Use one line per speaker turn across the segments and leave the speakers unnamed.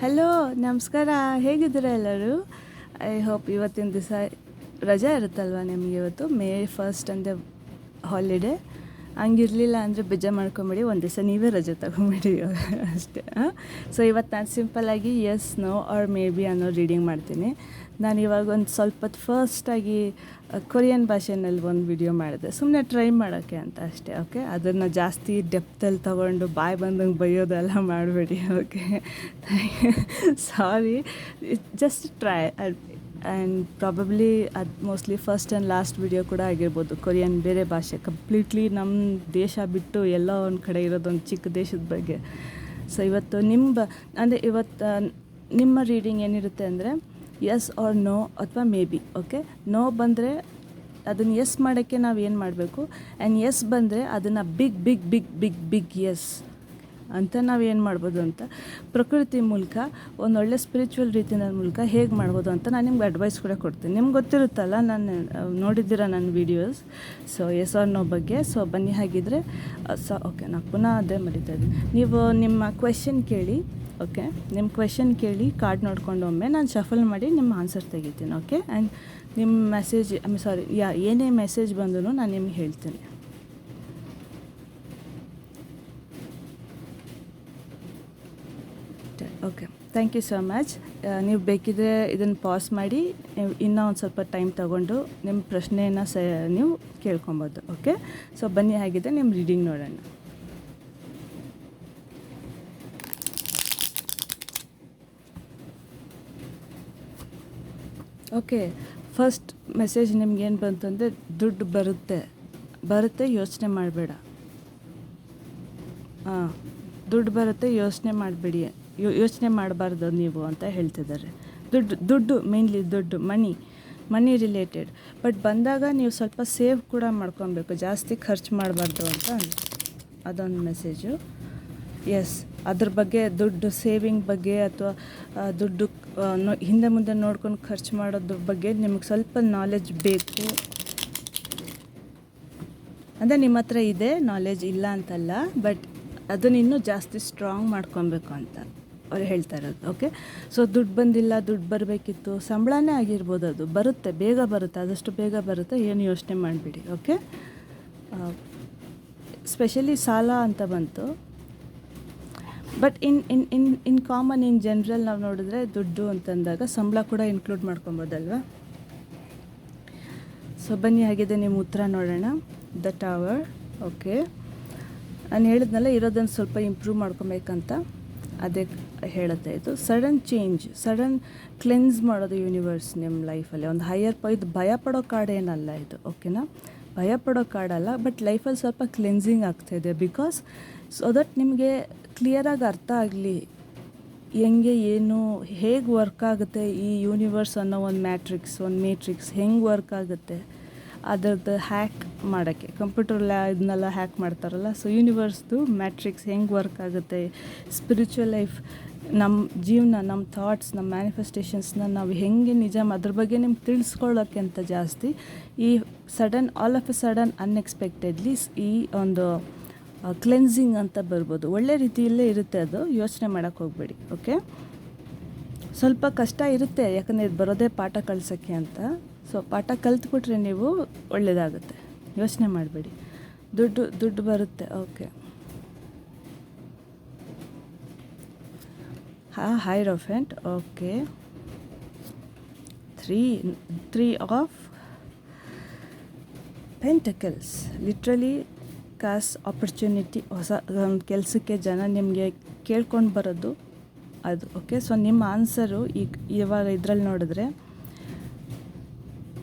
Hello, ನಮಸ್ಕಾರ. ಹೇಗಿದ್ದೀರಾ ಎಲ್ಲರೂ? ಐ ಹೋಪ್ ಇವತ್ತಿನ ದಿವಸ ರಜೆ ಇರುತ್ತಲ್ವ ನಿಮಗೆ. ಇವತ್ತು ಮೇ 1 ಅಂದರೆ ಹಾಲಿಡೇ. ಹಂಗಿರಲಿಲ್ಲ ಅಂದರೆ ಬೇಜಾರು ಮಾಡ್ಕೊಂಬಿಡಿ, ಒಂದು ದಿವಸ ನೀವೇ ರಜೆ ತೊಗೊಂಬಿಡಿ ಅಷ್ಟೇ. ಸೊ ಇವತ್ತು ನಾನು ಸಿಂಪಲ್ಲಾಗಿ ಎಸ್, ನೋ ಆರ್ ಮೇ ಬಿ ಅನ್ನೋ ರೀಡಿಂಗ್ ಮಾಡ್ತೀನಿ. ನಾನು ಇವಾಗ ಒಂದು ಸ್ವಲ್ಪ ಹೊತ್ತು ಫಸ್ಟಾಗಿ ಕೊರಿಯನ್ ಭಾಷೆನಲ್ಲಿ ಒಂದು ವಿಡಿಯೋ ಮಾಡಿದೆ, ಸುಮ್ಮನೆ ಟ್ರೈ ಮಾಡೋಕ್ಕೆ ಅಂತ ಅಷ್ಟೇ. ಓಕೆ, ಅದನ್ನು ಜಾಸ್ತಿ ಡೆಪ್ತಲ್ಲಿ ತೊಗೊಂಡು ಬಾಯಿ ಬಂದಂಗೆ ಬೈಯೋದೆಲ್ಲ ಮಾಡಬೇಡಿ. Okay, sorry, just try. And probably ಅದು mostly first and last video ಕೂಡ ಆಗಿರ್ಬೋದು. ಕೊರಿಯನ್ ಬೇರೆ ಭಾಷೆ, ಕಂಪ್ಲೀಟ್ಲಿ ನಮ್ಮ ದೇಶ ಬಿಟ್ಟು ಎಲ್ಲೋ ಒಂದು ಕಡೆ ಇರೋದೊಂದು ಚಿಕ್ಕ ದೇಶದ ಬಗ್ಗೆ. ಸೊ ಇವತ್ತು ಇವತ್ತು ನಿಮ್ಮ ರೀಡಿಂಗ್ ಏನಿರುತ್ತೆ ಅಂದರೆ ಎಸ್ ಆರ್ ನೋ ಅಥವಾ ಮೇ ಬಿ. ಓಕೆ, ನೋ ಬಂದರೆ ಅದನ್ನು ಎಸ್ ಮಾಡೋಕ್ಕೆ ನಾವು ಏನು ಮಾಡಬೇಕು, ಆ್ಯಂಡ್ ಎಸ್ ಬಂದರೆ ಅದನ್ನು big big big big big S ಅಂತ ನಾವು ಏನು ಮಾಡ್ಬೋದು ಅಂತ ಪ್ರಕೃತಿ ಮೂಲಕ ಒಂದೊಳ್ಳೆ ಸ್ಪಿರಿಚುವಲ್ ರೀತಿಯ ಮೂಲಕ ಹೇಗೆ ಮಾಡ್ಬೋದು ಅಂತ ನಾನು ನಿಮ್ಗೆ ಅಡ್ವೈಸ್ ಕೂಡ ಕೊಡ್ತೀನಿ. ನಿಮ್ಗೆ ಗೊತ್ತಿರುತ್ತಲ್ಲ, ನಾನು ನೋಡಿದ್ದೀರ ನನ್ನ videos. So yes or no ಬಗ್ಗೆ. ಸೊ ಬನ್ನಿ, ಹಾಗಿದ್ರೆ ಓಕೆ, ನಾನು ಪುನಃ ಅದೇ ಮರಿತಾ ಇದ್ದೀನಿ. ನೀವು ನಿಮ್ಮ ಕ್ವೆಶನ್ ಕೇಳಿ. ಓಕೆ, ನಿಮ್ಮ ಕ್ವೆಶನ್ ಕೇಳಿ, ಕಾರ್ಡ್ ನೋಡ್ಕೊಂಡು ಒಮ್ಮೆ ನಾನು ಶಫಲ್ ಮಾಡಿ ನಿಮ್ಮ ಆನ್ಸರ್ ತೆಗಿತೀನಿ. ಓಕೆ, ಆ್ಯಂಡ್ ನಿಮ್ಮ ಮೆಸೇಜ್ ಏನೇ ಮೆಸೇಜ್ ಬಂದರೂ ನಾನು ನಿಮ್ಗೆ ಹೇಳ್ತೀನಿ. Okay, thank you so much. ನೀವು ಬೇಕಿದ್ರೆ ಇದನ್ನು ಪಾಸ್ ಮಾಡಿ ಇನ್ನೂ ಒಂದು ಸ್ವಲ್ಪ ಟೈಮ್ ತೊಗೊಂಡು ನಿಮ್ಮ ಪ್ರಶ್ನೆಯನ್ನು ನೀವು ಕೇಳ್ಕೊಬೋದು. ಓಕೆ, ಸೊ ಬನ್ನಿ, ಹಾಗಿದ್ರೆ ನಿಮ್ಮ ರೀಡಿಂಗ್ ನೋಡೋಣ. ಓಕೆ, ಫಸ್ಟ್ ಮೆಸೇಜ್ ನಿಮ್ಗೇನು ಬಂತು ಅಂದರೆ ದುಡ್ಡು ಬರುತ್ತೆ, ಯೋಚನೆ ಮಾಡಬೇಡ. ದುಡ್ಡು ಬರುತ್ತೆ, ಯೋಚನೆ ಮಾಡಬೇಡಿ, ಯೋಚನೆ ಮಾಡಬಾರ್ದು ನೀವು ಅಂತ ಹೇಳ್ತಿದ್ದಾರೆ. ದುಡ್ಡು ಮೇನ್ಲಿ ದುಡ್ಡು, ಮನಿ ರಿಲೇಟೆಡ್. ಬಟ್ ಬಂದಾಗ ನೀವು ಸ್ವಲ್ಪ ಸೇವ್ ಕೂಡ ಮಾಡ್ಕೊಬೇಕು, ಜಾಸ್ತಿ ಖರ್ಚು ಮಾಡಬಾರ್ದು ಅಂತ ಅದೊಂದು ಮೆಸೇಜು. ಎಸ್, ಅದ್ರ ಬಗ್ಗೆ, ದುಡ್ಡು ಸೇವಿಂಗ್ ಬಗ್ಗೆ ಅಥವಾ ದುಡ್ಡು ಹಿಂದೆ ಮುಂದೆ ನೋಡ್ಕೊಂಡು ಖರ್ಚು ಮಾಡೋದ್ರ ಬಗ್ಗೆ ನಿಮಗೆ ಸ್ವಲ್ಪ ನಾಲೆಜ್ ಬೇಕು. ಅಂದರೆ ನಿಮ್ಮ ಹತ್ರ ಇದೆ ನಾಲೆಜ್, ಇಲ್ಲ ಅಂತಲ್ಲ, ಬಟ್ ಅದನ್ನು ಇನ್ನೂ ಜಾಸ್ತಿ ಸ್ಟ್ರಾಂಗ್ ಮಾಡ್ಕೊಬೇಕು ಅಂತ ಅವ್ರು ಹೇಳ್ತಾ ಇರೋದು. ಓಕೆ, ಸೊ ದುಡ್ಡು ಬಂದಿಲ್ಲ, ದುಡ್ಡು ಬರಬೇಕಿತ್ತು, ಸಂಬಳನೇ ಆಗಿರ್ಬೋದು, ಅದು ಬರುತ್ತೆ, ಬೇಗ ಬರುತ್ತೆ, ಆದಷ್ಟು ಬೇಗ ಬರುತ್ತೆ, ಏನು ಯೋಚನೆ ಮಾಡಿಬಿಡಿ. ಓಕೆ, ಸ್ಪೆಷಲಿ ಸಾಲ ಅಂತ ಬಂತು. But in common, in general ನಾವು ನೋಡಿದ್ರೆ ದುಡ್ಡು ಅಂತಂದಾಗ ಸಂಬಳ ಕೂಡ ಇನ್ಕ್ಲೂಡ್ ಮಾಡ್ಕೊಬೋದಲ್ವ. ಸೊ ಬನ್ನಿ, ಹಾಗಿದೆ ನಿಮ್ಮ ಉತ್ತರ ನೋಡೋಣ. The tower. ಓಕೆ, ನಾನು ಹೇಳಿದ್ನಲ್ಲ, ಇರೋದನ್ನು ಸ್ವಲ್ಪ ಇಂಪ್ರೂವ್ ಮಾಡ್ಕೊಬೇಕಂತ, ಅದೇ ಹೇಳುತ್ತೆ ಇದು. ಸಡನ್ ಚೇಂಜ್, ಸಡನ್ ಕ್ಲೆನ್ಸ್ ಮಾಡೋದು ಯೂನಿವರ್ಸ್ ನಿಮ್ಮ ಲೈಫಲ್ಲಿ. ಒಂದು ಇದು ಭಯ ಪಡೋ ಕಾರ್ಡ್ ಏನಲ್ಲ ಇದು. ಓಕೆನಾ, ಭಯ ಪಡೋ ಕಾರ್ಡಲ್ಲ, ಬಟ್ ಲೈಫಲ್ಲಿ ಸ್ವಲ್ಪ ಕ್ಲೆನ್ಸಿಂಗ್ ಆಗ್ತಾಯಿದೆ. ಬಿಕಾಸ್ ಸೊ ದಟ್ ನಿಮಗೆ ಕ್ಲಿಯರಾಗಿ ಅರ್ಥ ಆಗಲಿ ಹೆಂಗೆ, ಏನು, ಹೇಗೆ ವರ್ಕ್ ಆಗುತ್ತೆ ಈ ಯೂನಿವರ್ಸ್ ಅನ್ನೋ ಒಂದು ಮೇಟ್ರಿಕ್ಸ್ ಹೆಂಗೆ ವರ್ಕ್ ಆಗುತ್ತೆ, ಅದರದ್ದು ಹ್ಯಾಕ್ ಮಾಡೋಕ್ಕೆ. ಕಂಪ್ಯೂಟರ್ ಇದನ್ನೆಲ್ಲ ಹ್ಯಾಕ್ ಮಾಡ್ತಾರಲ್ಲ, ಸೊ ಯೂನಿವರ್ಸ್ದು ಮ್ಯಾಟ್ರಿಕ್ಸ್ ಹೆಂಗೆ ವರ್ಕ್ ಆಗುತ್ತೆ, ಸ್ಪಿರಿಚುವಲ್ ಲೈಫ್, ನಮ್ಮ ಜೀವನ, ನಮ್ಮ ಥಾಟ್ಸ್, ನಮ್ಮ ಮ್ಯಾನಿಫೆಸ್ಟೇಷನ್ಸ್ನ ನಾವು ಹೆಂಗೆ ನಿಜ, ಅದ್ರ ಬಗ್ಗೆ ನಿಮ್ಗೆ ತಿಳಿಸ್ಕೊಳ್ಳೋಕ್ಕೆ ಅಂತ ಜಾಸ್ತಿ ಈ all of A sudden unexpectedly ಈ ಒಂದು ಕ್ಲೆನ್ಸಿಂಗ್ ಅಂತ ಬರ್ಬೋದು. ಒಳ್ಳೆ ರೀತಿಯಲ್ಲೇ ಇರುತ್ತೆ ಅದು, ಯೋಚನೆ ಮಾಡೋಕ್ಕೆ ಹೋಗಬೇಡಿ. ಓಕೆ, ಸ್ವಲ್ಪ ಕಷ್ಟ ಇರುತ್ತೆ, ಯಾಕಂದರೆ ಇದು ಬರೋದೇ ಪಾಠ ಕಳ್ಸೋಕ್ಕೆ ಅಂತ. ಸೊ ಪಾಠ ಕಲ್ತ್ಬಿಟ್ರೆ ನೀವು ಒಳ್ಳೆಯದಾಗುತ್ತೆ, ಯೋಚನೆ ಮಾಡಬೇಡಿ. ದುಡ್ಡು ಬರುತ್ತೆ. Okay, hierophant. Okay, three of pentacles. Literally cause opportunity, ಹೊಸ ಒಂದು ಕೆಲಸಕ್ಕೆ ಜನ ನಿಮಗೆ ಕೇಳ್ಕೊಂಡು ಬರೋದು ಅದು. ಓಕೆ, ಸೊ ನಿಮ್ಮ ಆನ್ಸರು ಇವಾಗ ಇದರಲ್ಲಿ ನೋಡಿದ್ರೆ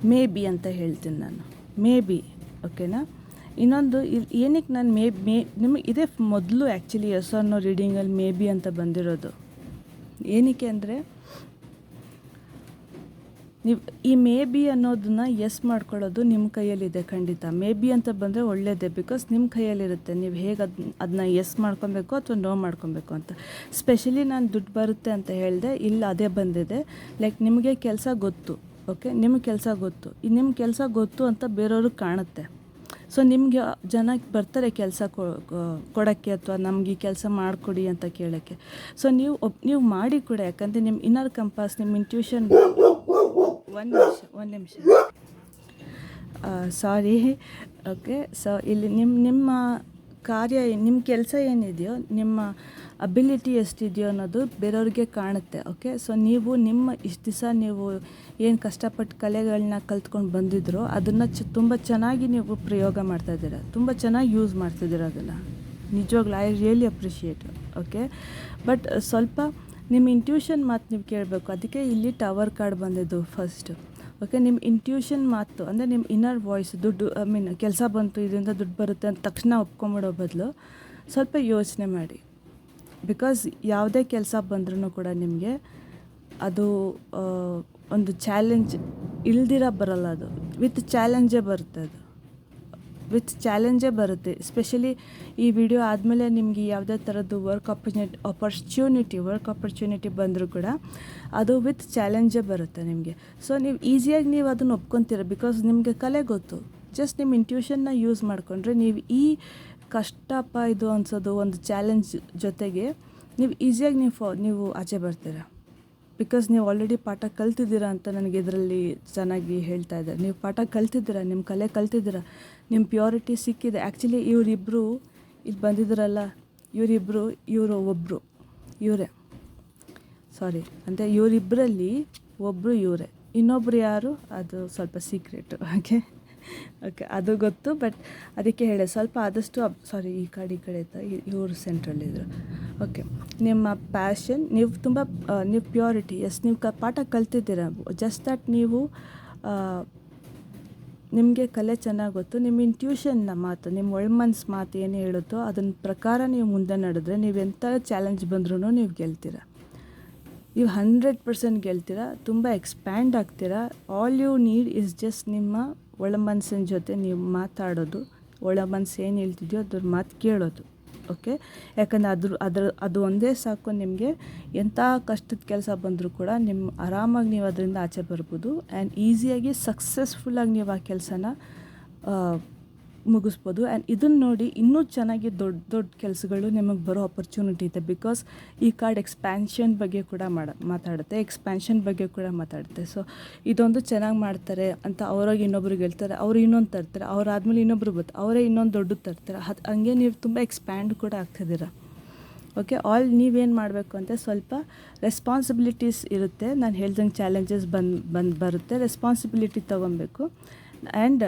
ಮೇ ಬಿ ಅಂತ ಹೇಳ್ತೀನಿ ನಾನು, ಮೇ ಬಿ. ಓಕೆನಾ, ಇನ್ನೊಂದು ಏನಕ್ಕೆ ನಾನು ನಿಮಗೆ ಇದೇ ಮೊದಲು ಆ್ಯಕ್ಚುಲಿ ಎಸ್ ಅನ್ನೋ ರೀಡಿಂಗಲ್ಲಿ ಮೇ ಬಿ ಅಂತ ಬಂದಿರೋದು. ಏನಕ್ಕೆ ಅಂದರೆ ನೀವು ಈ ಮೇ ಬಿ ಅನ್ನೋದನ್ನ ಎಸ್ ಮಾಡ್ಕೊಳ್ಳೋದು ನಿಮ್ಮ ಕೈಯಲ್ಲಿದೆ. ಖಂಡಿತ ಮೇ ಬಿ ಅಂತ ಬಂದರೆ ಒಳ್ಳೆಯದೇ, ಬಿಕಾಸ್ ನಿಮ್ಮ ಕೈಯಲ್ಲಿರುತ್ತೆ ನೀವು ಹೇಗೆ ಅದನ್ನ ಎಸ್ ಮಾಡ್ಕೊಬೇಕು ಅಥವಾ ನೋ ಮಾಡ್ಕೊಬೇಕು ಅಂತ. ಸ್ಪೆಷಲಿ ನಾನು ದುಡ್ಡು ಬರುತ್ತೆ ಅಂತ ಹೇಳಿದೆ, ಇಲ್ಲ ಅದೇ ಬಂದಿದೆ. ಲೈಕ್ ನಿಮಗೆ ಕೆಲಸ ಗೊತ್ತು. ಓಕೆ, ನಿಮ್ಮ ಕೆಲಸ ಗೊತ್ತು ಅಂತ ಬೇರೆಯವ್ರಿಗೆ ಕಾಣುತ್ತೆ. ಸೊ ನಿಮಗೆ ಜನ ಬರ್ತಾರೆ ಕೆಲಸ ಕೊಡೋಕ್ಕೆ ಅಥವಾ ನಮ್ಗೆ ಈ ಕೆಲಸ ಮಾಡಿಕೊಡಿ ಅಂತ ಕೇಳೋಕ್ಕೆ. ಸೊ ನೀವು ಮಾಡಿ ಕೂಡ, ಯಾಕಂದರೆ ನಿಮ್ಮ ಇನ್ನರ್ ಕಂಪಾಸ್, ನಿಮ್ಮ ಇಂಟ್ಯೂಷನ್. ಒಂದು ನಿಮಿಷ ಸಾರಿ. ಓಕೆ, ಸೊ ಇಲ್ಲಿ ನಿಮ್ಮ ಕಾರ್ಯ, ನಿಮ್ಮ ಕೆಲಸ ಏನಿದೆಯೋ, ನಿಮ್ಮ ಅಬಿಲಿಟಿ ಎಷ್ಟಿದೆಯೋ ಅನ್ನೋದು ಬೇರೆಯವ್ರಿಗೆ ಕಾಣುತ್ತೆ. ಓಕೆ, ಸೊ ನೀವು ನಿಮ್ಮ ಇಷ್ಟು ದಿವಸ ನೀವು ಏನು ಕಷ್ಟಪಟ್ಟು ಕಲೆಗಳನ್ನ ಕಲ್ತ್ಕೊಂಡು ಬಂದಿದ್ರೋ ಅದನ್ನು ತುಂಬ ಚೆನ್ನಾಗಿ ನೀವು ಪ್ರಯೋಗ ಮಾಡ್ತಾಯಿದ್ದೀರ, ತುಂಬ ಚೆನ್ನಾಗಿ ಯೂಸ್ ಮಾಡ್ತಿದ್ದೀರ ಅದನ್ನು. ನಿಜವಾಗ್ಲೂ I really appreciate. Okay, but ಸ್ವಲ್ಪ ನಿಮ್ಮ ಇಂಟ್ಯೂಷನ್ ಮಾತು ನೀವು ಕೇಳಬೇಕು. ಅದಕ್ಕೆ ಇಲ್ಲಿ ಟವರ್ ಕಾರ್ಡ್ ಬಂದಿದ್ದು ಫಸ್ಟು. ಓಕೆ, ನಿಮ್ಮ ಇಂಟ್ಯೂಷನ್ ಮಾತು ಅಂದರೆ ನಿಮ್ಮ ಇನ್ನರ್ ವಾಯ್ಸ್, ದುಡ್ಡು ಕೆಲಸ ಬಂತು, ಇದರಿಂದ ದುಡ್ಡು ಬರುತ್ತೆ ಅಂತ ತಕ್ಷಣ ಒಪ್ಕೊಂಬಿಡೋ ಬದಲು ಸ್ವಲ್ಪ ಯೋಚನೆ ಮಾಡಿ. ಬಿಕಾಸ್ ಯಾವುದೇ ಕೆಲಸ ಬಂದ್ರೂ ಕೂಡ ನಿಮಗೆ ಅದು ಒಂದು ಚಾಲೆಂಜ್ ಇಲ್ದಿರ ಬರಲ್ಲ, ಅದು ವಿತ್ ಚಾಲೆಂಜೇ ಬರುತ್ತೆ. ಎಸ್ಪೆಷಲಿ ಈ ವಿಡಿಯೋ ಆದಮೇಲೆ ನಿಮಗೆ ಯಾವುದೇ ಥರದ್ದು ವರ್ಕ್ ಆಪರ್ಚುನಿಟಿ ಬಂದರೂ ಕೂಡ ಅದು ವಿತ್ ಚಾಲೆಂಜೇ ಬರುತ್ತೆ ನಿಮಗೆ. ಸೊ ನೀವು ಈಸಿಯಾಗಿ ನೀವು ಅದನ್ನು ಒಪ್ಕೊತೀರ, ಬಿಕಾಸ್ ನಿಮಗೆ ಕಲೆ ಗೊತ್ತು. ಜಸ್ಟ್ ನಿಮ್ಮ ಇಂಟ್ಯೂಷನ್ನ ಯೂಸ್ ಮಾಡಿಕೊಂಡ್ರೆ ನೀವು ಈ ಕಷ್ಟಪ್ಪ ಇದು ಅನ್ಸೋದು ಒಂದು ಚಾಲೆಂಜ್ ಜೊತೆಗೆ ನೀವು ಈಸಿಯಾಗಿ ನೀವು ಆಚೆ ಬರ್ತೀರ. ಬಿಕಾಸ್ ನೀವು ಆಲ್ರೆಡಿ ಪಾಠ ಕಲ್ತಿದ್ದೀರಾ ಅಂತ ನನಗೆ ಇದರಲ್ಲಿ ಚೆನ್ನಾಗಿ ಹೇಳ್ತಾ ಇದ್ದಾರೆ. ನೀವು ಪಾಠ ಕಲ್ತಿದ್ದೀರಾ, ನಿಮ್ಮ ಕಲೆ ಕಲ್ತಿದ್ದೀರಾ, ನಿಮ್ಮ ಪ್ಯೂರಿಟಿ ಸಿಕ್ಕಿದೆ. ಆ್ಯಕ್ಚುಲಿ ಇವರಿಬ್ಬರು ಇಲ್ಲಿ ಬಂದಿದ್ದಾರಲ್ಲ, ಇವರೇ ಸಾರಿ ಅಂದರೆ ಇವರಿಬ್ಬರಲ್ಲಿ ಒಬ್ಬರು ಇವರೇ, ಇನ್ನೊಬ್ಬರು ಯಾರು ಅದು ಸ್ವಲ್ಪ ಸೀಕ್ರೆಟು. ಓಕೆ ಅದು ಗೊತ್ತು, ಬಟ್ ಅದಕ್ಕೆ ಹೇಳಿ ಸ್ವಲ್ಪ ಆದಷ್ಟು ಸಾರಿ ಈ ಕಡೆ ಇತ್ತು, ಇವರು ಸೆಂಟ್ರಲ್ಲಿದ್ದರು. ಓಕೆ, ನಿಮ್ಮ ಪ್ಯಾಷನ್, ನೀವು ಪ್ಯೂರಿಟಿ, ನೀವು ಪಾಠ ಕಲ್ತಿದ್ದೀರ. ಜಸ್ಟ್ ದಟ್ ನೀವು ನಿಮಗೆ ಕಲೆ ಚೆನ್ನಾಗಿ ಗೊತ್ತು. ನಿಮ್ಮ ಇಂಟ್ಯೂಷನ್ನ ಮಾತು, ನಿಮ್ಮ ಒಳಮನಸ್ಸು ಮಾತು ಏನು ಹೇಳುತ್ತೋ ಅದನ್ನ ಪ್ರಕಾರ ನೀವು ಮುಂದೆ ನಡೆದ್ರೆ ನೀವು ಎಂಥ ಚಾಲೆಂಜ್ ಬಂದ್ರೂ ನೀವು ಗೆಲ್ತೀರ. ನೀವು 100% ಗೆಲ್ತೀರ, ತುಂಬ ಎಕ್ಸ್ಪ್ಯಾಂಡ್ ಆಗ್ತೀರಾ. All you need is just ನಿಮ್ಮ ಒಳಮನಸ್ಸಿನ ಜೊತೆ ನೀವು ಮಾತಾಡೋದು, ಒಳಮನಸ್ಸು ಏನು ಹೇಳ್ತಿದೆಯೋ ಅದ್ರ ಮಾತು ಕೇಳೋದು. ಓಕೆ, ಯಾಕಂದರೆ ಅದು ಒಂದೇ ಸಾಕು. ನಿಮಗೆ ಎಂಥ ಕಷ್ಟದ ಕೆಲಸ ಬಂದರೂ ಕೂಡ ಆರಾಮಾಗಿ ನೀವು ಅದರಿಂದ ಆಚೆ ಬರ್ಬೋದು. ಆ್ಯಂಡ್ ಈಸಿಯಾಗಿ ಸಕ್ಸಸ್ಫುಲ್ಲಾಗಿ ನೀವು ಆ ಕೆಲಸನ ಮುಗಿಸ್ಬೋದು. ಆ್ಯಂಡ್ ಇದನ್ನು ನೋಡಿ ಇನ್ನೂ ಚೆನ್ನಾಗಿ ದೊಡ್ಡ ಕೆಲಸಗಳು ನಿಮಗೆ ಬರೋ ಆಪರ್ಚುನಿಟಿ ಇದೆ. ಬಿಕಾಸ್ ಈ ಕಾರ್ಡ್ ಎಕ್ಸ್ಪ್ಯಾನ್ಷನ್ ಬಗ್ಗೆ ಕೂಡ ಮಾತಾಡುತ್ತೆ. ಸೊ ಇದೊಂದು ಚೆನ್ನಾಗಿ ಮಾಡ್ತಾರೆ ಅಂತ ಅವ್ರಾಗ ಇನ್ನೊಬ್ರಿಗೆ ಹೇಳ್ತಾರೆ, ಅವರು ಇನ್ನೊಂದು ತರ್ತಾರೆ, ಅವರಾದ್ಮೇಲೆ ಇನ್ನೊಬ್ರು ಬರ್ತಾರೆ, ಅವರೇ ಇನ್ನೊಂದು ದೊಡ್ಡದು ತರ್ತಾರೆ. ಹಂಗೆ ನೀವು ತುಂಬ ಎಕ್ಸ್ಪ್ಯಾಂಡ್ ಕೂಡ ಆಗ್ತಿದ್ದೀರ. ಓಕೆ, ನೀವೇನು ಮಾಡಬೇಕು ಅಂತ ಸ್ವಲ್ಪ ರೆಸ್ಪಾನ್ಸಿಬಿಲಿಟೀಸ್ ಇರುತ್ತೆ. ನಾನು ಹೇಳ್ದಂಗೆ ಚಾಲೆಂಜಸ್ ಬರುತ್ತೆ. ರೆಸ್ಪಾನ್ಸಿಬಿಲಿಟಿ ತೊಗೊಬೇಕು. ಆ್ಯಂಡ್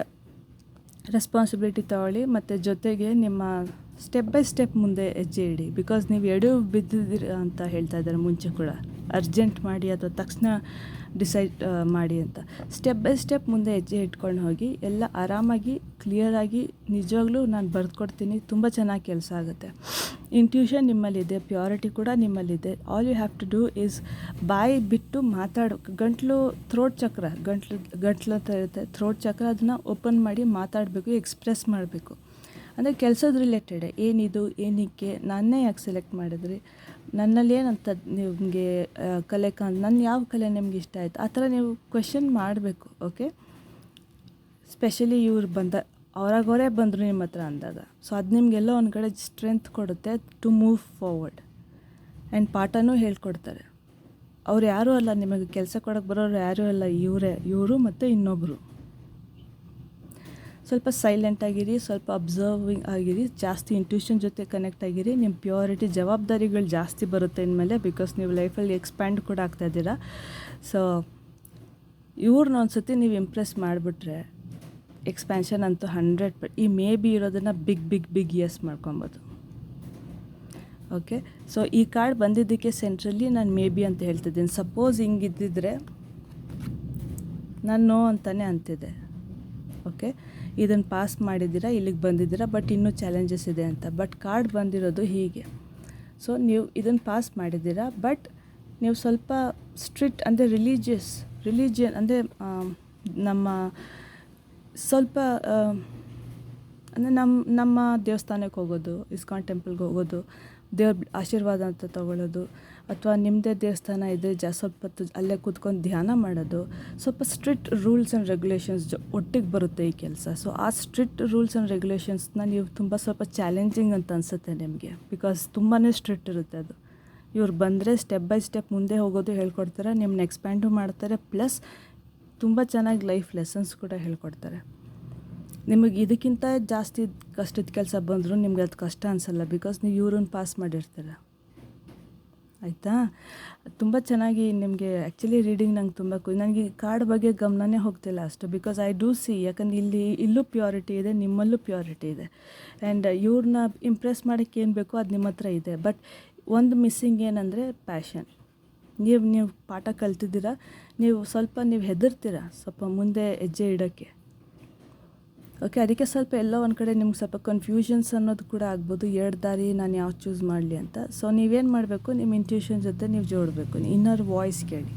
ರೆಸ್ಪಾನ್ಸಿಬಿಲಿಟಿ ತಗೊಳ್ಳಿ, ಮತ್ತು ಜೊತೆಗೆ ನಿಮ್ಮ ಸ್ಟೆಪ್ ಬೈ ಸ್ಟೆಪ್ ಮುಂದೆ ಹೆಜ್ಜೆ ಇಡಿ. ಬಿಕಾಸ್ ನೀವು ಬಿದ್ದಿದ್ದೀರ ಅಂತ ಹೇಳ್ತಾ ಇದ್ದಾರೆ ಮುಂಚೆ ಕೂಡ. ಅರ್ಜೆಂಟ್ ಮಾಡಿ ಅಥವಾ ತಕ್ಷಣ ಡಿಸೈಡ್ ಮಾಡಿ ಅಂತ. ಸ್ಟೆಪ್ ಬೈ ಸ್ಟೆಪ್ ಮುಂದೆ ಹೆಜ್ಜೆ ಇಟ್ಕೊಂಡು ಹೋಗಿ, ಎಲ್ಲ ಆರಾಮಾಗಿ ಕ್ಲಿಯರಾಗಿ. ನಿಜವಾಗ್ಲೂ ನಾನು ಬರೆದುಕೊಡ್ತೀನಿ, ತುಂಬ ಚೆನ್ನಾಗಿ ಕೆಲಸ ಆಗುತ್ತೆ. ಇಂಟ್ಯೂಷನ್ ನಿಮ್ಮಲ್ಲಿದೆ, ಪ್ಯೂರಿಟಿ ಕೂಡ ನಿಮ್ಮಲ್ಲಿದೆ. All you have to do is ಬಾಯಿ ಬಿಟ್ಟು ಮಾತಾಡೋ. ಥ್ರೋಟ್ ಚಕ್ರ ಅಂತ ಇರುತ್ತೆ, ಥ್ರೋಟ್ ಚಕ್ರ, ಅದನ್ನು ಓಪನ್ ಮಾಡಿ ಮಾತಾಡಬೇಕು, ಎಕ್ಸ್ಪ್ರೆಸ್ ಮಾಡಬೇಕು. ಅಂದರೆ ಕೆಲಸದ ರಿಲೇಟೆಡ್, ಏನಿದು, ಏನಕ್ಕೆ, ನನ್ನೇ ಯಾಕೆ ಸೆಲೆಕ್ಟ್ ಮಾಡಿದ್ರಿ, ನನ್ನಲ್ಲಿ ಏನಂತ ನಿಮಗೆ ಕಲೆ ನನ್ನ ಯಾವ ಕಲೆ ನಿಮ್ಗೆ ಇಷ್ಟ ಆಯಿತು, ಆ ಥರ ನೀವು ಕ್ವೆಶನ್ ಮಾಡಬೇಕು. ಓಕೆ, ಸ್ಪೆಷಲಿ ಇವ್ರು ಅವರಾಗವರೇ ಬಂದರು ನಿಮ್ಮ ಹತ್ರ ಅಂದಾಗ. ಸೊ ಅದು ನಿಮಗೆಲ್ಲ ಒಂದು ಕಡೆ ಸ್ಟ್ರೆಂತ್ ಕೊಡುತ್ತೆ ಟು ಮೂವ್ ಫಾರ್ವರ್ಡ್. ಆ್ಯಂಡ್ ಪಾಠನೂ ಹೇಳ್ಕೊಡ್ತಾರೆ. ಅವ್ರು ಯಾರೂ ಅಲ್ಲ, ನಿಮಗೆ ಕೆಲಸ ಕೊಡೋಕ್ಕೆ ಬರೋರು ಯಾರೂ ಅಲ್ಲ, ಇವರು ಮತ್ತು ಇನ್ನೊಬ್ಬರು. ಸ್ವಲ್ಪ ಸೈಲೆಂಟಾಗಿರಿ, ಸ್ವಲ್ಪ ಅಬ್ಸರ್ವಿಂಗ್ ಆಗಿರಿ, ಜಾಸ್ತಿ ಇಂಟ್ಯೂಷನ್ ಜೊತೆ ಕನೆಕ್ಟ್ ಆಗಿರಿ. ನಿಮ್ಮ ಪ್ಯೂರಿಟಿ, ಜವಾಬ್ದಾರಿಗಳು ಜಾಸ್ತಿ ಬರುತ್ತೆ ಇನ್ಮೇಲೆ. ಬಿಕಾಸ್ ನೀವು ಲೈಫಲ್ಲಿ ಎಕ್ಸ್ಪ್ಯಾಂಡ್ ಕೂಡ ಆಗ್ತಾಯಿದ್ದೀರಾ. ಸೊ ಇವ್ರನ್ನ ಒಂದು ಸತಿ ನೀವು ಇಂಪ್ರೆಸ್ ಮಾಡಿಬಿಟ್ರೆ ಎಕ್ಸ್ಪ್ಯಾನ್ಷನ್ ಅಂತೂ 100%. ಈ ಮೇ ಬಿ ಇರೋದನ್ನು ಬಿಗ್ ಯಸ್ ಮಾಡ್ಕೊಬೋದು. ಓಕೆ, ಸೊ ಈ ಕಾರ್ಡ್ ಬಂದಿದ್ದಕ್ಕೆ ಸೆಂಟ್ರಲ್ಲಿ ನಾನು ಮೇ ಬಿ ಅಂತ ಹೇಳ್ತಿದ್ದೀನಿ. ಸಪೋಸ್ ಹಿಂಗಿದ್ದಿದ್ರೆ ನಾನು ನೋ ಅಂತಲೇ ಅಂತಿದ್ದೆ. ಓಕೆ, ಇದನ್ನು ಪಾಸ್ ಮಾಡಿದ್ದೀರಾ, ಇಲ್ಲಿಗೆ ಬಂದಿದ್ದೀರಾ, ಬಟ್ ಇನ್ನೂ ಚಾಲೆಂಜಸ್ ಇದೆ ಅಂತ. ಬಟ್ ಕಾರ್ಡ್ ಬಂದಿರೋದು ಹೀಗೆ. ಸೊ ನೀವು ಇದನ್ನು ಪಾಸ್ ಮಾಡಿದ್ದೀರಾ, ಬಟ್ ನೀವು ಸ್ವಲ್ಪ ಸ್ಟ್ರಿಕ್ಟ್ ಅಂದರೆ ರಿಲಿಜಿಯನ್ ಅಂದರೆ ನಮ್ಮ ಸ್ವಲ್ಪ ಅಂದರೆ ನಮ್ಮ ದೇವಸ್ಥಾನಕ್ಕೆ ಹೋಗೋದು, ಇಸ್ಕಾನ್ ಟೆಂಪಲ್ಗೆ ಹೋಗೋದು, ದೇವ್ರ ಆಶೀರ್ವಾದ ಅಂತ ತಗೊಳ್ಳೋದು, ಅಥವಾ ನಿಮ್ಮದೇ ದೇವಸ್ಥಾನ ಇದ್ದರೆ ಸ್ವಲ್ಪ ಹೊತ್ತು ಅಲ್ಲೇ ಕೂತ್ಕೊಂಡು ಧ್ಯಾನ ಮಾಡೋದು. ಸ್ವಲ್ಪ ಸ್ಟ್ರಿಕ್ಟ್ ರೂಲ್ಸ್ ಆ್ಯಂಡ್ ರೆಗ್ಯುಲೇಷನ್ಸ್ ಒಟ್ಟಿಗೆ ಬರುತ್ತೆ ಈ ಕೆಲಸ. ಸೊ ಆ ಸ್ಟ್ರಿಕ್ಟ್ ರೂಲ್ಸ್ ಆ್ಯಂಡ್ ರೆಗ್ಯುಲೇಷನ್ಸ್ನ ನೀವು ತುಂಬ ಸ್ವಲ್ಪ ಚಾಲೆಂಜಿಂಗ್ ಅಂತ ಅನಿಸುತ್ತೆ ನಿಮಗೆ, ಬಿಕಾಸ್ ತುಂಬಾ ಸ್ಟ್ರಿಕ್ಟ್ ಇರುತ್ತೆ ಅದು. ಇವ್ರು ಬಂದರೆ ಸ್ಟೆಪ್ ಬೈ ಸ್ಟೆಪ್ ಮುಂದೆ ಹೋಗೋದು ಹೇಳ್ಕೊಡ್ತಾರೆ, ನಿಮ್ಮನ್ನ ಎಕ್ಸ್ಪ್ಯಾಂಡು ಮಾಡ್ತಾರೆ, ಪ್ಲಸ್ ತುಂಬ ಚೆನ್ನಾಗಿ ಲೈಫ್ ಲೆಸನ್ಸ್ ಕೂಡ ಹೇಳ್ಕೊಡ್ತಾರೆ. ನಿಮಗೆ ಇದಕ್ಕಿಂತ ಜಾಸ್ತಿ ಕಷ್ಟದ ಕೆಲಸ ಬಂದರೂ ನಿಮ್ಗೆ ಅದು ಕಷ್ಟ ಅನಿಸಲ್ಲ, ಬಿಕಾಸ್ ನೀವು ಇವ್ರನ್ನ ಪಾಸ್ ಮಾಡಿರ್ತೀರ. ಆಯಿತಾ? ತುಂಬ ಚೆನ್ನಾಗಿ ನಿಮಗೆ ಆ್ಯಕ್ಚುಲಿ ರೀಡಿಂಗ್ ನಂಗೆ ತುಂಬ ನನಗೆ ಕಾರ್ಡ್ ಬಗ್ಗೆ ಗಮನನೇ ಹೋಗ್ತಿಲ್ಲ ಅಷ್ಟು, ಬಿಕಾಸ್ ಐ ಡೂ ಸಿ, ಯಾಕಂದ್ರೆ ಇಲ್ಲೂ ಪ್ಯೂರಿಟಿ ಇದೆ, ನಿಮ್ಮಲ್ಲೂ ಪ್ಯೂರಿಟಿ ಇದೆ. ಆ್ಯಂಡ್ ಇವ್ರನ್ನ ಇಂಪ್ರೆಸ್ ಮಾಡೋಕ್ಕೆ ಏನು ಬೇಕೋ ಅದು ನಿಮ್ಮ ಹತ್ರ ಇದೆ. ಬಟ್ ಒಂದು ಮಿಸ್ಸಿಂಗ್ ಏನಂದರೆ ಪ್ಯಾಷನ್. ನೀವು ಪಾಠ ಕಲ್ತಿದ್ದೀರ, ನೀವು ಹೆದರ್ತೀರ ಸ್ವಲ್ಪ ಮುಂದೆ ಹೆಜ್ಜೆ ಇಡೋಕ್ಕೆ. ಓಕೆ, ಅದಕ್ಕೆ ಸ್ವಲ್ಪ ಎಲ್ಲೋ ಒಂದು ಕಡೆ ನಿಮ್ಗೆ ಸ್ವಲ್ಪ ಕನ್ಫ್ಯೂಷನ್ಸ್ ಅನ್ನೋದು ಕೂಡ ಆಗ್ಬೋದು, ಎರಡು ದಾರಿ ನಾನು ಯಾವ್ದು ಚೂಸ್ ಮಾಡಲಿ ಅಂತ. ಸೊ ನೀವೇನು ಮಾಡಬೇಕು, ನಿಮ್ಮ ಇಂಟ್ಯೂಷನ್ ಜೊತೆ ನೀವು ಜೋಡಬೇಕು. ಇನ್ನರ್ ವಾಯ್ಸ್ ಕೇಳಿ,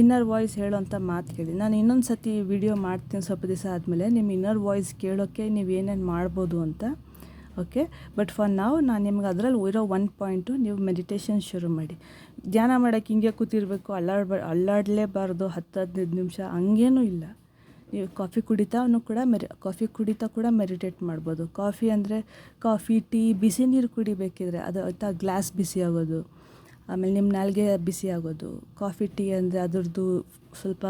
ಇನ್ನರ್ ವಾಯ್ಸ್ ಹೇಳೋಂಥ ಮಾತು ಕೇಳಿ. ನಾನು ಇನ್ನೊಂದು ಸತಿ ವಿಡಿಯೋ ಮಾಡ್ತೀನಿ ಸ್ವಲ್ಪ ದಿವಸ ಆದಮೇಲೆ, ನಿಮ್ಮ ಇನ್ನರ್ ವಾಯ್ಸ್ ಕೇಳೋಕ್ಕೆ ನೀವು ಏನೇನು ಮಾಡ್ಬೋದು ಅಂತ. ಓಕೆ, ಬಟ್ ಫಾರ್ ನಾವು ನಾನು ನಿಮ್ಗೆ ಅದರಲ್ಲಿ ಇರೋ 1 ಪಾಯಿಂಟು, ನೀವು ಮೆಡಿಟೇಷನ್ ಶುರು ಮಾಡಿ. ಧ್ಯಾನ ಮಾಡೋಕ್ಕೆ ಹಿಂಗೆ ಕೂತಿರಬೇಕು, ಅಲ್ಲಾಡಲೇಬಾರ್ದು 10-15 ನಿಮಿಷ, ಹಂಗೇನೂ ಇಲ್ಲ. ನೀವು ಕಾಫಿ ಕುಡಿತಾ ಕೂಡ ಮೆಡಿಟೇಟ್ ಮಾಡ್ಬೋದು. ಕಾಫಿ ಅಂದರೆ ಕಾಫಿ, ಟೀ, ಬಿಸಿ ನೀರು ಕುಡಿಬೇಕಿದ್ರೆ ಅದು ಆಯಿತಾ, ಗ್ಲಾಸ್ ಬಿಸಿ ಆಗೋದು, ಆಮೇಲೆ ನಿಮ್ಮ ನಾಲಿಗೆ ಬಿಸಿ ಆಗೋದು. ಕಾಫಿ, ಟೀ ಅಂದರೆ ಅದರದ್ದು ಸ್ವಲ್ಪ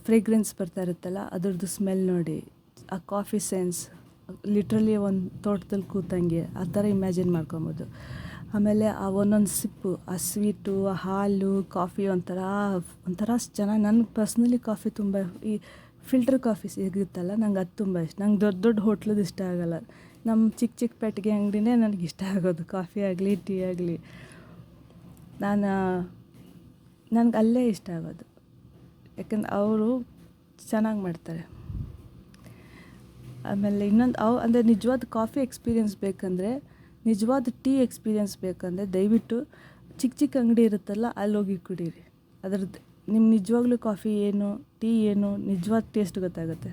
ಫ್ರೇಗ್ರೆನ್ಸ್ ಬರ್ತಾ ಇರುತ್ತಲ್ಲ, ಅದ್ರದ್ದು ಸ್ಮೆಲ್ ನೋಡಿ, ಆ ಕಾಫಿ ಸೆನ್ಸ್ ಲಿಟ್ರಲಿ ಒಂದು ತೋಟದಲ್ಲಿ ಕೂತಂಗೆ ಆ ಥರ ಇಮ್ಯಾಜಿನ್ ಮಾಡ್ಕೊಬೋದು. ಆಮೇಲೆ ಆ ಒಂದೊಂದು ಸಿಪ್ಪು, ಆ ಸ್ವೀಟು, ಆ ಹಾಲು, ಕಾಫಿ ಒಂಥರ ಚೆನ್ನಾಗಿ. ನನಗೆ ಪರ್ಸ್ನಲಿ ಕಾಫಿ ತುಂಬ, ಈ ಫಿಲ್ಟರ್ ಕಾಫಿ ಸಿಗುತ್ತಲ್ಲ, ನಂಗೆ ಅದು ತುಂಬ ಇಷ್ಟ. ನಂಗೆ ದೊಡ್ಡ ಹೋಟ್ಲದ್ದು ಇಷ್ಟ ಆಗೋಲ್ಲ, ನಮ್ಮ ಚಿಕ್ಕ ಪೆಟ್ಟಿಗೆ ಅಂಗಡಿನೇ ನನಗೆ ಇಷ್ಟ ಆಗೋದು. ಕಾಫಿ ಆಗಲಿ, ಟೀ ಆಗಲಿ, ನನಗೆ ಅಲ್ಲೇ ಇಷ್ಟ ಆಗೋದು, ಯಾಕಂದ್ರೆ ಅವರು ಚೆನ್ನಾಗಿ ಮಾಡ್ತಾರೆ. ಆಮೇಲೆ ಇನ್ನೊಂದು ಅಂದರೆ ನಿಜವಾದ ಕಾಫಿ ಎಕ್ಸ್ಪೀರಿಯೆನ್ಸ್ ಬೇಕಂದರೆ, ನಿಜವಾದ ಟೀ ಎಕ್ಸ್ಪೀರಿಯೆನ್ಸ್ ಬೇಕಂದರೆ ದಯವಿಟ್ಟು ಚಿಕ್ಕ ಅಂಗಡಿ ಇರುತ್ತಲ್ಲ, ಅಲ್ಲೋಗಿ ಕುಡೀರಿ. ಅದ್ರದ್ದು ನಿಮ್ಗೆ ನಿಜವಾಗ್ಲೂ ಕಾಫಿ ಏನು, ಟೀ ಏನು, ನಿಜವಾದ ಟೇಸ್ಟ್ ಗೊತ್ತಾಗುತ್ತೆ.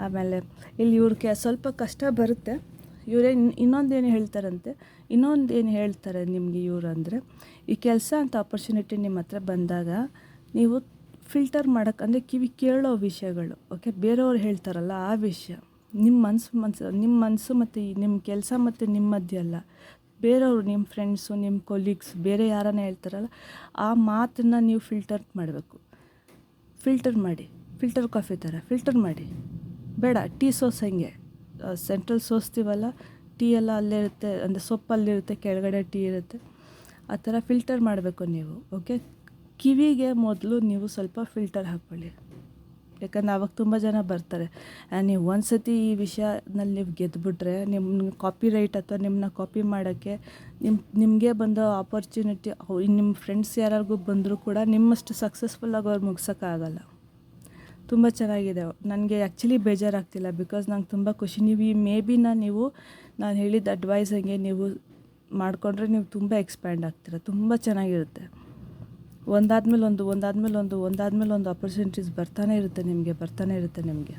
ಆಮೇಲೆ ಇಲ್ಲಿ ಇವ್ರಿಗೆ ಸ್ವಲ್ಪ ಕಷ್ಟ ಬರುತ್ತೆ. ಇವರೇ ಇನ್ನೊಂದೇನು ಹೇಳ್ತಾರೆ ನಿಮಗೆ ಇವರು ಅಂದರೆ, ಈ ಕೆಲಸ ಅಂತ ಆಪರ್ಚುನಿಟಿ ನಿಮ್ಮ ಹತ್ರ ಬಂದಾಗ ನೀವು ಫಿಲ್ಟರ್ ಮಾಡೋಕ್ಕೆ, ಅಂದರೆ ಕಿವಿ ಕೇಳೋ ವಿಷಯಗಳು, ಓಕೆ, ಬೇರೆಯವ್ರು ಹೇಳ್ತಾರಲ್ಲ ಆ ವಿಷಯ, ನಿಮ್ಮ ಮನಸ್ಸು ಮತ್ತು ನಿಮ್ಮ ಕೆಲಸ ಮತ್ತು ನಿಮ್ಮ ಮಧ್ಯೆ ಅಲ್ಲ, ಬೇರೆಯವರು, ನಿಮ್ಮ ಫ್ರೆಂಡ್ಸು, ನಿಮ್ಮ ಕೊಲೀಗ್ಸ್, ಬೇರೆ ಯಾರನ್ನ ಹೇಳ್ತಾರಲ್ಲ ಆ ಮಾತನ್ನು ನೀವು ಫಿಲ್ಟರ್ ಮಾಡಬೇಕು. ಫಿಲ್ಟರ್ ಕಾಫಿ ಥರ ಫಿಲ್ಟರ್ ಮಾಡಿ. ಬೇಡ ಟೀ ಸೋಸಂಗೆ ಸೆಂಟ್ರಲ್ ಸೋಸ್ತೀವಲ್ಲ, ಟೀ ಎಲ್ಲ ಅಲ್ಲೇ ಇರುತ್ತೆ, ಅಂದರೆ ಸೊಪ್ಪಲ್ಲಿರುತ್ತೆ, ಕೆಳಗಡೆ ಟೀ ಇರುತ್ತೆ, ಆ ಥರ ಫಿಲ್ಟರ್ ಮಾಡಬೇಕು ನೀವು. ಓಕೆ, ಕಿವಿಗೆ ಮೊದಲು ನೀವು ಸ್ವಲ್ಪ ಫಿಲ್ಟರ್ ಹಾಕ್ಕೊಳ್ಳಿ, ಯಾಕಂದ್ರೆ ಆವಾಗ ತುಂಬ ಜನ ಬರ್ತಾರೆ. ನೀವು ಒಂದು ಸತಿ ಈ ವಿಷಯದಲ್ಲಿ ನೀವು ಗೆದ್ದುಬಿಟ್ರೆ, ನಿಮ್ಮ ಕಾಪಿ ರೈಟ್ ಅಥವಾ ನಿಮ್ಮನ್ನ ಕಾಪಿ ಮಾಡೋಕ್ಕೆ ನಿಮಗೆ ಬಂದ ಆಪರ್ಚುನಿಟಿ ನಿಮ್ಮ ಫ್ರೆಂಡ್ಸ್ ಯಾರಿಗೂ ಬಂದರೂ ಕೂಡ ನಿಮ್ಮಷ್ಟು ಸಕ್ಸಸ್ಫುಲ್ಲಾಗಿ ಅವ್ರು ಮುಗ್ಸೋಕ್ಕಾಗಲ್ಲ. ತುಂಬ ಚೆನ್ನಾಗಿದೆ. ನನಗೆ ಆ್ಯಕ್ಚುಲಿ ಬೇಜಾರಾಗ್ತಿಲ್ಲ, ಬಿಕಾಸ್ ನಂಗೆ ತುಂಬ ಖುಷಿ. ನಾನು ಹೇಳಿದ ಅಡ್ವೈಸಂಗೆ ನೀವು ಮಾಡಿಕೊಂಡ್ರೆ ನೀವು ತುಂಬ ಎಕ್ಸ್ಪ್ಯಾಂಡ್ ಆಗ್ತೀರ, ತುಂಬ ಚೆನ್ನಾಗಿರುತ್ತೆ. ಒಂದಾದ್ಮೇಲೆ ಒಂದು ಆಪರ್ಚುನಿಟೀಸ್ ಬರ್ತಾನೆ ಇರುತ್ತೆ ನಿಮಗೆ.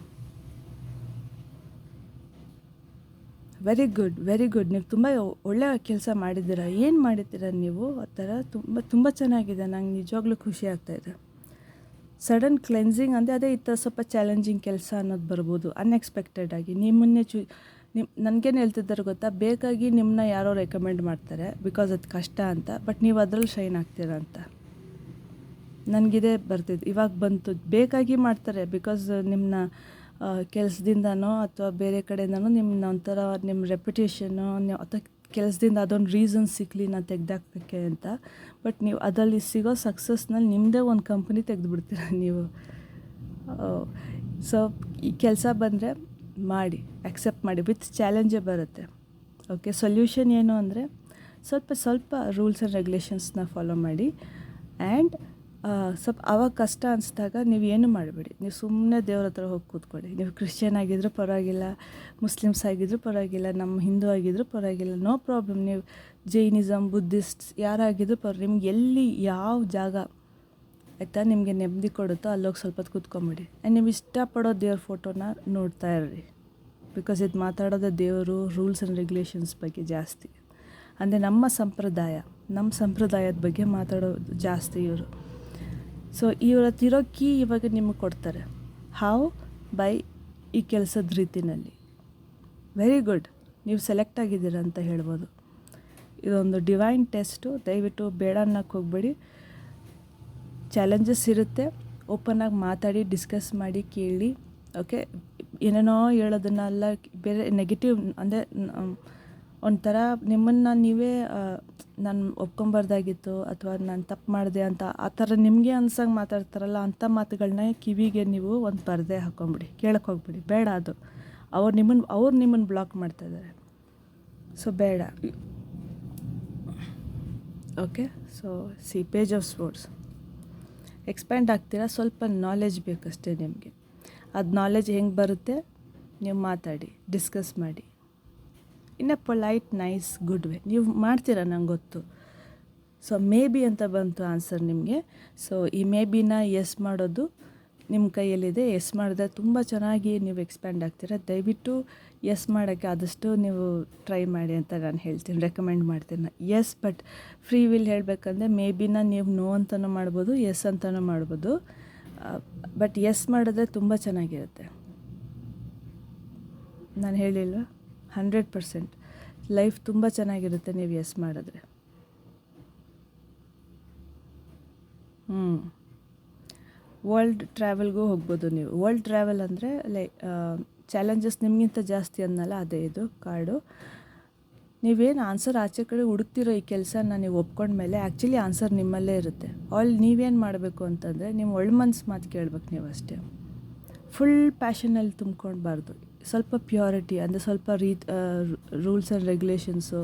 Very good. ನೀವು ತುಂಬ ಒಳ್ಳೆಯ ಕೆಲಸ ಮಾಡಿದ್ದೀರಾ. ಏನು ಮಾಡಿದ್ದೀರಾ ನೀವು ಆ ಥರ? ತುಂಬ ಚೆನ್ನಾಗಿದೆ. ನಂಗೆ ನಿಜವಾಗ್ಲೂ ಖುಷಿ ಆಗ್ತಾಯಿದೆ. ಸಡನ್ ಕ್ಲೆನ್ಸಿಂಗ್ ಅಂದರೆ ಅದೇ ಈ ಥರ ಸ್ವಲ್ಪ ಚಾಲೆಂಜಿಂಗ್ ಕೆಲಸ ಅನ್ನೋದು ಬರ್ಬೋದು ಅನ್ಎಕ್ಸ್ಪೆಕ್ಟೆಡ್ ಆಗಿ. ನಿಮ್ಮನ್ನೇ ನನಗೇನು ಹೇಳ್ತಿದ್ದಾರೆ ಗೊತ್ತಾ, ಬೇಕಾಗಿ ನಿಮ್ಮನ್ನ ಯಾರೋ ರೆಕಮೆಂಡ್ ಮಾಡ್ತಾರೆ ಬಿಕಾಸ್ ಅದು ಕಷ್ಟ ಅಂತ, ಬಟ್ ನೀವು ಅದರಲ್ಲಿ ಶೈನ್ ಆಗ್ತೀರಾ ಅಂತ. ನನಗಿದೇ ಬರ್ತಿದ್ದು, ಇವಾಗ ಬಂತು. ಬೇಕಾಗಿ ಮಾಡ್ತಾರೆ ಬಿಕಾಸ್ ನಿಮ್ಮನ್ನ ಕೆಲಸದಿಂದನೋ ಅಥವಾ ಬೇರೆ ಕಡೆಯಿಂದನೋ ನಿಮ್ಮನ್ನ ಒಂಥರ ನಿಮ್ಮ ರೆಪ್ಯುಟೇಷನ್ನು ಅಥವಾ ಕೆಲಸದಿಂದ ಅದೊಂದು ರೀಸನ್ ಸಿಕ್ಕಲಿ ನಾನು ತೆಗೆದಾಕೋಕ್ಕೆ ಅಂತ. ಬಟ್ ನೀವು ಅದರಲ್ಲಿ ಸಿಗೋ ಸಕ್ಸಸ್ನಲ್ಲಿ ನಿಮ್ಮದೇ ಒಂದು ಕಂಪ್ನಿ ತೆಗೆದುಬಿಡ್ತೀರ ನೀವು. ಸೊ ಈ ಕೆಲಸ ಬಂದರೆ ಆಕ್ಸೆಪ್ಟ್ ಮಾಡಿ, ವಿತ್ ಚಾಲೆಂಜೇ ಬರುತ್ತೆ. ಓಕೆ, ಸೊಲ್ಯೂಷನ್ ಏನು ಅಂದರೆ ಸ್ವಲ್ಪ ರೂಲ್ಸ್ ಆ್ಯಂಡ್ ರೆಗ್ಯುಲೇಷನ್ಸ್ನ ಫಾಲೋ ಮಾಡಿ. ಆ್ಯಂಡ್ ಸ್ವಲ್ಪ ಆವಾಗ ಕಷ್ಟ ಅನಿಸ್ದಾಗ ನೀವು ಏನು ಮಾಡಬೇಡಿ, ನೀವು ಸುಮ್ಮನೆ ದೇವ್ರ ಹತ್ರ ಹೋಗಿ ಕೂತ್ಕೊಳ್ಳಿ. ನೀವು ಕ್ರಿಶ್ಚಿಯನ್ ಆಗಿದ್ದರೂ ಪರವಾಗಿಲ್ಲ, ಮುಸ್ಲಿಮ್ಸ್ ಆಗಿದ್ದರೂ ಪರವಾಗಿಲ್ಲ, ನಮ್ಮ ಹಿಂದೂ ಆಗಿದ್ದರೂ ಪರವಾಗಿಲ್ಲ, ನೋ ಪ್ರಾಬ್ಲಮ್. ನೀವು ಜೈನಿಸಮ್, ಬುದ್ಧಿಸ್ಟ್ ಯಾರಾಗಿದ್ದರೂ ನಿಮ್ಗೆ ಎಲ್ಲಿ ಯಾವ ಜಾಗ ಆಯಿತಾ ನಿಮಗೆ ನೆಮ್ಮದಿ ಕೊಡುತ್ತೋ ಅಲ್ಲೋಗಿ ಸ್ವಲ್ಪ ಹೊತ್ತು ಕೂತ್ಕೊಂಬಿಡಿ. ಆ್ಯಂಡ್ ನೀವು ಇಷ್ಟಪಡೋ ದೇವ್ರ ಫೋಟೋನ ನೋಡ್ತಾ ಇರ್ರಿ, ಬಿಕಾಸ್ ಇದು ಮಾತಾಡೋದೇ ದೇವರು ರೂಲ್ಸ್ ಆ್ಯಂಡ್ ರೆಗ್ಯುಲೇಷನ್ಸ್ ಬಗ್ಗೆ ಜಾಸ್ತಿ. ಅಂದರೆ ನಮ್ಮ ಸಂಪ್ರದಾಯದ ಬಗ್ಗೆ ಮಾತಾಡೋದು ಜಾಸ್ತಿ ಇವರು. ಸೊ ಇವತ್ತಿರೋ ಕೀ ಇವಾಗ ನಿಮಗೆ ಕೊಡ್ತಾರೆ. ಹೌ? ಬೈ ಈ ಕೆಲಸದ ರೀತಿನಲ್ಲಿ. ವೆರಿ ಗುಡ್, ನೀವು ಸೆಲೆಕ್ಟ್ ಆಗಿದ್ದೀರ ಅಂತ ಹೇಳ್ಬೋದು. ಇದೊಂದು ಡಿವೈನ್ ಟೆಸ್ಟು. ದಯವಿಟ್ಟು ಬೇಡ ಅನ್ನೋಕ್ಕೆ ಹೋಗಬೇಡಿ. ಚಾಲೆಂಜಸ್ ಇರುತ್ತೆ, ಓಪನ್ನಾಗಿ ಮಾತಾಡಿ, ಡಿಸ್ಕಸ್ ಮಾಡಿ, ಕೇಳಿ. ಓಕೆ, ಏನೇನೋ ಹೇಳೋದನ್ನೆಲ್ಲ ಬೇರೆ ನೆಗೆಟಿವ್ ಅಂದರೆ ಒಂಥರ ನಿಮ್ಮನ್ನು ನೀವೇ ನಾನು ಒಪ್ಕೊಂಬಾರ್ದಾಗಿತ್ತು ಅಥವಾ ನಾನು ತಪ್ಪು ಮಾಡಿದೆ ಅಂತ ಆ ಥರ ನಿಮಗೆ ಅನ್ಸಂಗೆ ಮಾತಾಡ್ತಾರಲ್ಲ, ಅಂಥ ಮಾತುಗಳನ್ನ ಕಿವಿಗೆ ನೀವು ಒಂದು ಪರದೆ ಹಾಕ್ಕೊಂಬಿಡಿ, ಕೇಳಕ್ಕೆ ಹೋಗ್ಬಿಡಿ. ಬೇಡ ಅದು. ಅವ್ರು ನಿಮ್ಮನ್ನು ಬ್ಲಾಕ್ ಮಾಡ್ತಾಯಿದ್ದಾರೆ. ಸೊ ಬೇಡ. Okay, so page of swords. Expand ಆಗ್ತೀರಾ, ಸ್ವಲ್ಪ ನಾಲೆಜ್ ಬೇಕಷ್ಟೇ ನಿಮಗೆ. ಅದು ನಾಲೆಜ್ ಹೆಂಗೆ ಬರುತ್ತೆ, ನೀವು ಮಾತಾಡಿ, ಡಿಸ್ಕಸ್ ಮಾಡಿ in a polite, nice, good way. ನೀವು ಮಾಡ್ತೀರಾ, ನಂಗೆ ಗೊತ್ತು. ಸೊ ಮೇ ಬಿ ಅಂತ ಬಂತು ಆನ್ಸರ್ ನಿಮಗೆ. ಸೊ ಈ ಮೇ ಬಿನ ಎಸ್ ಮಾಡೋದು ನಿಮ್ಮ ಕೈಯಲ್ಲಿದೆ. ಎಸ್ ಮಾಡಿದ್ರೆ ತುಂಬ ಚೆನ್ನಾಗಿ ನೀವು ಎಕ್ಸ್ಪ್ಯಾಂಡ್ ಆಗ್ತೀರಾ. ದಯವಿಟ್ಟು ಎಸ್ ಮಾಡೋಕ್ಕೆ ಆದಷ್ಟು ನೀವು ಟ್ರೈ ಮಾಡಿ ಅಂತ ನಾನು ಹೇಳ್ತೀನಿ, ರೆಕಮೆಂಡ್ ಮಾಡ್ತೀನಿ. ಎಸ್, ಬಟ್ ಫ್ರೀ ವಿಲ್ ಹೇಳಬೇಕಂದ್ರೆ ಮೇ ಬಿನ ನೀವು ನೋ ಅಂತಲೂ ಮಾಡ್ಬೋದು, ಎಸ್ ಅಂತಲೂ ಮಾಡ್ಬೋದು. ಬಟ್ ಎಸ್ ಮಾಡಿದ್ರೆ ತುಂಬ ಚೆನ್ನಾಗಿರುತ್ತೆ. ನಾನು ಹೇಳಿಲ್ವ, 100% ಲೈಫ್ ತುಂಬ ಚೆನ್ನಾಗಿರುತ್ತೆ ನೀವು ಎಸ್ ಮಾಡಿದ್ರೆ. ವರ್ಲ್ಡ್ ಟ್ರಾವೆಲ್ಗೂ ಹೋಗ್ಬೋದು ನೀವು. ವರ್ಲ್ಡ್ ಟ್ರಾವೆಲ್ ಅಂದರೆ ಚಾಲೆಂಜಸ್ ನಿಮಗಿಂತ ಜಾಸ್ತಿ ಅನ್ನಲ್ಲ, ಅದೇ ಇದು ಕಾರ್ಡು. ನೀವೇನು ಆನ್ಸರ್ ಆಚೆ ಕಡೆ ಹುಡುಕ್ತಿರೋ ಈ ಕೆಲಸನ ನೀವು ಒಪ್ಕೊಂಡ್ಮೇಲೆ ಆ್ಯಕ್ಚುಲಿ ಆನ್ಸರ್ ನಿಮ್ಮಲ್ಲೇ ಇರುತ್ತೆ. ನೀವೇನು ಮಾಡಬೇಕು ಅಂತಂದರೆ ನಿಮ್ಮ ಒಳ ಮನಸ್ಸು ಮಾತು ಕೇಳ್ಬೇಕು ನೀವು ಅಷ್ಟೇ. ಫುಲ್ ಪ್ಯಾಷನಲ್ಲಿ ತುಂಬ್ಕೊಳ್ಬಾರ್ದು. ಸ್ವಲ್ಪ ಪ್ಯೂರಿಟಿ ಅಂದರೆ ಸ್ವಲ್ಪ ರೂಲ್ಸ್ ಆ್ಯಂಡ್ ರೆಗ್ಯುಲೇಷನ್ಸು.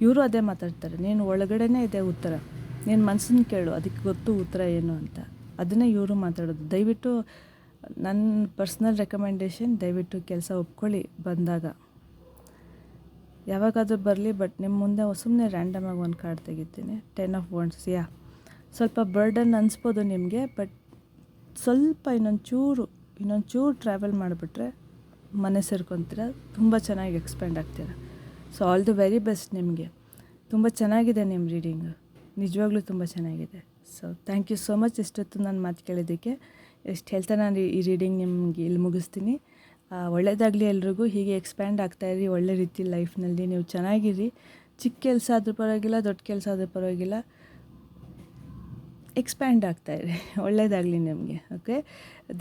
ಇವರು ಅದೇ ಮಾತಾಡ್ತಾರೆ. ನೀನು ಒಳಗಡೆನೇ ಇದೆ ಉತ್ತರ, ನೀನು ಮನಸ್ಸನ್ನು ಕೇಳು, ಅದಕ್ಕೆ ಗೊತ್ತು ಉತ್ತರ ಏನು ಅಂತ. ಅದನ್ನೇ ಇವರು ಮಾತಾಡೋದು. ದಯವಿಟ್ಟು ನನ್ನ ಪರ್ಸ್ನಲ್ ರೆಕಮೆಂಡೇಷನ್, ದಯವಿಟ್ಟು ಕೆಲಸ ಒಪ್ಕೊಳ್ಳಿ ಬಂದಾಗ. ಯಾವಾಗಾದರೂ ಬರಲಿ, ಬಟ್ ನಿಮ್ಮ ಮುಂದೆ ಸುಮ್ಮನೆ ರ್ಯಾಂಡಮಾಗಿ ಒಂದು ಕಾರ್ಡ್ ತೆಗಿತೀನಿ. 10 ಆಫ್ ವಾಂಡ್ಸ್. ಸ್ವಲ್ಪ ಬರ್ಡನ್ ಅನಿಸ್ಬೋದು ನಿಮಗೆ, ಬಟ್ ಸ್ವಲ್ಪ ಇನ್ನೊಂದು ಚೂರು ಟ್ರಾವೆಲ್ ಮಾಡಿಬಿಟ್ರೆ ಮನೆ ಸೇರ್ಕೊತೀರ, ತುಂಬ ಚೆನ್ನಾಗಿ ಎಕ್ಸ್ಪ್ಯಾಂಡ್ ಆಗ್ತೀರ. So all the very best ನಿಮಗೆ. ತುಂಬ ಚೆನ್ನಾಗಿದೆ ನಿಮ್ಮ ರೀಡಿಂಗು, ನಿಜವಾಗ್ಲೂ ತುಂಬ ಚೆನ್ನಾಗಿದೆ. So thank you so much ಇಷ್ಟೊತ್ತು ನಾನು ಮಾತು ಕೇಳಿದ್ದಕ್ಕೆ. ಎಷ್ಟು ಹೇಳ್ತಾ ನಾನು ಈ ರೀಡಿಂಗ್ ನಿಮಗೆ ಇಲ್ಲಿ ಮುಗಿಸ್ತೀನಿ. ಒಳ್ಳೆಯದಾಗಲಿ ಎಲ್ರಿಗೂ. ಹೀಗೆ ಎಕ್ಸ್ಪ್ಯಾಂಡ್ ಆಗ್ತಾಯಿರಿ ಒಳ್ಳೆ ರೀತಿ ಲೈಫ್ನಲ್ಲಿ. ನೀವು ಚೆನ್ನಾಗಿರಿ. ಚಿಕ್ಕ ಕೆಲಸ ಆದರೂ ಪರವಾಗಿಲ್ಲ, ದೊಡ್ಡ ಕೆಲಸ ಆದರೂ ಪರವಾಗಿಲ್ಲ, ಎಕ್ಸ್ಪ್ಯಾಂಡ್ ಆಗ್ತಾಯಿರಿ. ಒಳ್ಳೆಯದಾಗಲಿ ನಿಮಗೆ. ಓಕೆ,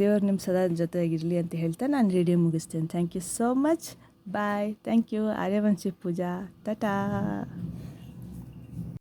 ದೇವರು ನಿಮ್ಮ ಸದಾ ಜೊತೆಗಿರಲಿ ಅಂತ ಹೇಳ್ತಾ ನಾನು ರೀಡಿಂಗ್ ಮುಗಿಸ್ತೇನೆ. Thank you so much. Bye. Thank you. Aryavanshi Pooja. Tata.